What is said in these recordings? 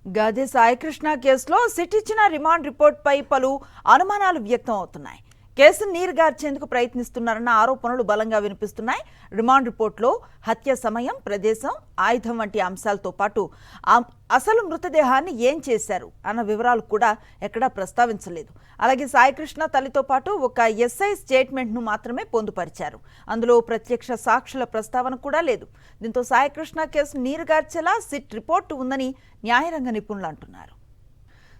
గదే సాయికృష్ణ కేసులో సిట్ ఇచ్చిన రిమాండ్ రిపోర్ట్పై పలు అనుమానాలు వ్యక్తం అవుతున్నాయి. కేసును నీరుగార్చేందుకు ప్రయత్నిస్తున్నారన్న ఆరోపణలు బలంగా వినిపిస్తున్నాయి. రిమాండ్ రిపోర్టులో హత్య సమయం, ప్రదేశం, ఆయుధం వంటి అంశాలతో పాటు అసలు మృతదేహాన్ని ఏం చేశారు అన్న వివరాలు కూడా ఎక్కడా ప్రస్తావించలేదు. అలాగే సాయికృష్ణ తల్లితో పాటు ఒక ఎస్ఐ స్టేట్మెంట్ను మాత్రమే పొందుపరిచారు. అందులో ప్రత్యక్ష సాక్షుల ప్రస్తావన కూడా లేదు. దీంతో సాయికృష్ణ కేసు నీరుగార్చేలా సిట్ రిపోర్టు ఉందని న్యాయరంగ నిపుణులు అంటున్నారు.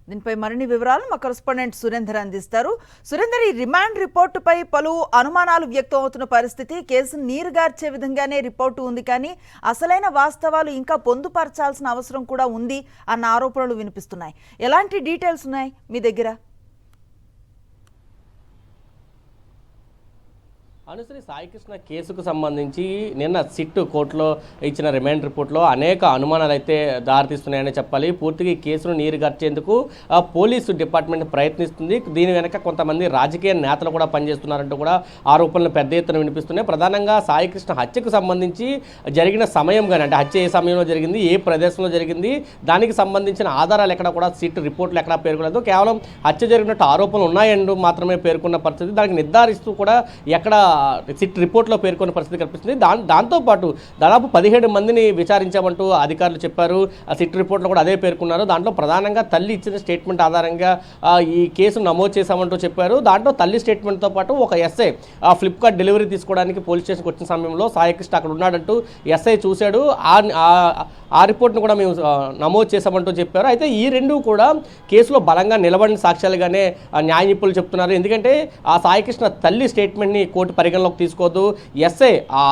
దీనిపై మరిన్ని వివరాలు మా కరెస్పాండెంట్ సురేందర్ అందిస్తారు. సురేందర్, ఈ రిమాండ్ రిపోర్టుపై పలు అనుమానాలు వ్యక్తం అవుతున్న పరిస్థితి, కేసు నీరుగార్చే విధంగానే రిపోర్టు ఉంది, కానీ అసలైన వాస్తవాలు ఇంకా పొందుపరచాల్సిన అవసరం కూడా ఉంది అన్న ఆరోపణలు వినిపిస్తున్నాయి. ఎలాంటి డీటెయిల్స్ ఉన్నాయి మీ దగ్గర? అనుశ్రీ, సాయికృష్ణ కేసుకు సంబంధించి నిన్న సిట్ కోర్టులో ఇచ్చిన రిమాండ్ రిపోర్ట్లో అనేక అనుమానాలు అయితే దారితీస్తున్నాయని చెప్పాలి. పూర్తిగా ఈ కేసును నీరుగార్చేందుకు పోలీసు డిపార్ట్మెంట్ ప్రయత్నిస్తుంది. దీని వెనక కొంతమంది రాజకీయ నేతలు కూడా పనిచేస్తున్నారంటూ కూడా ఆరోపణలు పెద్ద ఎత్తున వినిపిస్తున్నాయి. ప్రధానంగా సాయికృష్ణ హత్యకు సంబంధించి జరిగిన సమయం కానీ, అంటే హత్య ఏ సమయంలో జరిగింది, ఏ ప్రదేశంలో జరిగింది, దానికి సంబంధించిన ఆధారాలు ఎక్కడ కూడా సిట్ రిపోర్ట్లు ఎక్కడా పేర్కొనలేదు. కేవలం హత్య జరిగినట్టు ఆరోపణలు ఉన్నాయంటూ మాత్రమే పేర్కొన్న పరిస్థితి. దానికి నిర్ధారిస్తూ కూడా ఎక్కడ సిట్ రిపోర్ట్లో పేర్కొన్న పరిస్థితి కనిపిస్తుంది. దాంతోపాటు దాదాపు 17 మందిని విచారించామంటూ అధికారులు చెప్పారు. ఆ సిట్ రిపోర్ట్లో కూడా అదే పేర్కొన్నారు. దాంట్లో ప్రధానంగా తల్లి ఇచ్చిన స్టేట్మెంట్ ఆధారంగా ఈ కేసు నమోదు చేశామంటూ చెప్పారు. దాంట్లో తల్లి స్టేట్మెంట్తో పాటు ఒక ఎస్ఐ ఫ్లిప్కార్ట్ డెలివరీ తీసుకోవడానికి పోలీస్ స్టేషన్కి వచ్చిన సమయంలో సాయికృష్ణ అక్కడ ఉన్నాడంటూ ఎస్ఐ చూశాడు. ఆ రిపోర్ట్ను కూడా మేము నమోదు చేశామంటూ చెప్పారు. అయితే ఈ రెండు కూడా కేసులో బలంగా నిలబడిన సాక్ష్యాలుగానే న్యాయ నిపుణులు చెప్తున్నారు. ఎందుకంటే ఆ సాయికృష్ణ తల్లి స్టేట్మెంట్ని కోర్టు పరిగణలోకి తీసుకోవద్దు. ఎస్ఐ ఆ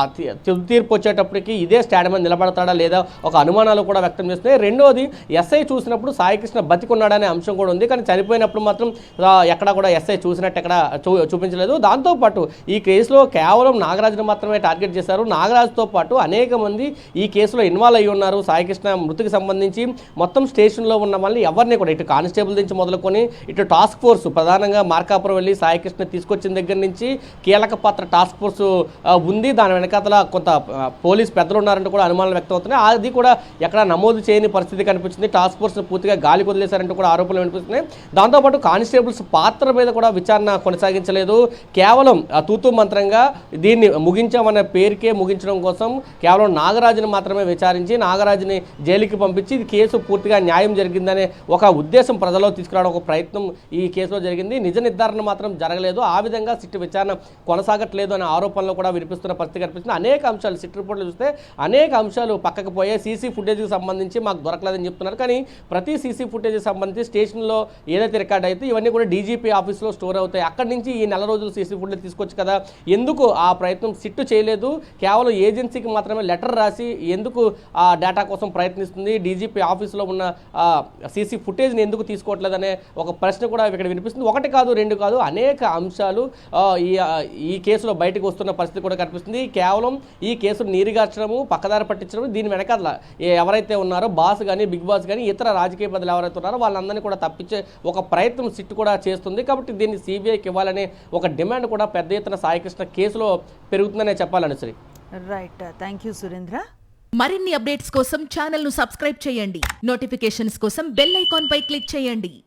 తీర్పు వచ్చేటప్పటికి ఇదే స్టాండ్ మీద నిలబడతాడా లేదా ఒక అనుమానాలు కూడా వ్యక్తం చేస్తున్నాయి. రెండోది, ఎస్ఐ చూసినప్పుడు సాయికృష్ణ బతికున్నాడనే అంశం కూడా ఉంది, కానీ చనిపోయినప్పుడు మాత్రం ఎక్కడ కూడా ఎస్ఐ చూసినట్టు ఎక్కడ చూపించలేదు. దాంతోపాటు ఈ కేసులో కేవలం నాగరాజును మాత్రమే టార్గెట్ చేశారు. నాగరాజుతో పాటు అనేక మంది ఈ కేసులో ఇన్వాల్వ్ అయ్యి ఉన్నారు. సాయికృష్ణ మృతికి సంబంధించి మొత్తం స్టేషన్లో ఉన్న వాళ్ళని ఎవరిని కూడా, ఇటు కానిస్టేబుల్ నుంచి మొదలుకొని ఇటు టాస్క్ ఫోర్స్, ప్రధానంగా మార్కాపురం వెళ్ళి సాయికృష్ణ తీసుకొచ్చిన దగ్గర నుంచి కీలక పాత్ర టాస్క్ ఫోర్స్ ఉంది. దాని వెనకాతల కొంత పోలీస్ పెద్దలు ఉన్నారంటూ కూడా అనుమానాలు వ్యక్తం అవుతున్నాయి. అది కూడా ఎక్కడ నమోదు చేయని పరిస్థితి కనిపించింది. టాస్క్ ఫోర్స్ పూర్తిగా గాలి వదిలేశారంటూ కూడా ఆరోపణలు వినిపిస్తున్నాయి. దాంతోపాటు కానిస్టేబుల్స్ పాత్ర మీద కూడా విచారణ కొనసాగించలేదు. కేవలం తూతూ మంత్రంగా దీన్ని ముగించామన్న పేరుకే ముగించడం కోసం కేవలం నాగరాజును మాత్రమే విచారించి నాగరాజుని జైలుకి పంపించి ఇది కేసు పూర్తిగా న్యాయం జరిగిందనే ఒక ఉద్దేశం ప్రజల్లో తీసుకురావడం ఒక ప్రయత్నం ఈ కేసులో జరిగింది. నిజ నిర్ధారణ మాత్రం జరగలేదు. ఆ విధంగా సిట్ విచారణ కొనసాగట్లేదు అనే ఆరోపణలు కూడా వినిపిస్తున్న పరిస్థితి కనిపిస్తుంది. అనేక అంశాలు సిట్ రిపోర్ట్లు చూస్తే అనేక అంశాలు పక్కకు పోయే. సీసీ ఫుటేజ్కి సంబంధించి మాకు దొరకలేదని చెప్తున్నారు. కానీ ప్రతి సీసీ ఫుటేజ్కి సంబంధించి స్టేషన్లో ఏదైతే రికార్డ్ అయితే ఇవన్నీ కూడా డీజీపీ ఆఫీస్లో స్టోర్ అవుతాయి. అక్కడి నుంచి ఈ నెల రోజులు సీసీ ఫుటేజ్ తీసుకొచ్చు కదా, ఎందుకు ఆ ప్రయత్నం సిట్ చేయలేదు? కేవలం ఏజెన్సీకి మాత్రమే లెటర్ రాసి ఎందుకు ఆ డేటా కోసం ప్రయత్నిస్తుంది? డీజీపీ ఆఫీస్లో ఉన్న సీసీ ఫుటేజ్ని ఎందుకు తీసుకోవట్లేదనే ఒక ప్రశ్న కూడా ఇక్కడ వినిపిస్తుంది. ఒకటి కాదు, రెండు కాదు, అనేక అంశాలు ఈ కేసులో బయటకు వస్తున్న పరిస్థితి కూడా కనిపిస్తుంది. కేవలం ఈ కేసును నీరుగార్చడము, పక్కదారి పట్టించడం, దీని వెనకాల ఎవరైతే ఉన్నారో బాస్ కానీ, బిగ్ బాస్ కానీ, ఇతర రాజకీయ పెద్దలు ఎవరైతే ఉన్నారో వాళ్ళందరినీ కూడా తప్పించే ఒక ప్రయత్నం సిట్ కూడా చేస్తుంది. కాబట్టి దీన్ని సిబిఐకి ఇవ్వాలనే ఒక డిమాండ్ కూడా పెద్ద ఎత్తున సాయికృష్ణ కేసులో పెరుగుతుందనే చెప్పాలని సరే. Right, thank you Surendra. మరిన్ని అప్డేట్స్ కోసం ఛానల్ ను సబ్స్క్రైబ్ చేయండి. నోటిఫికేషన్స్ కోసం బెల్ ఐకాన్ పై క్లిక్ చేయండి.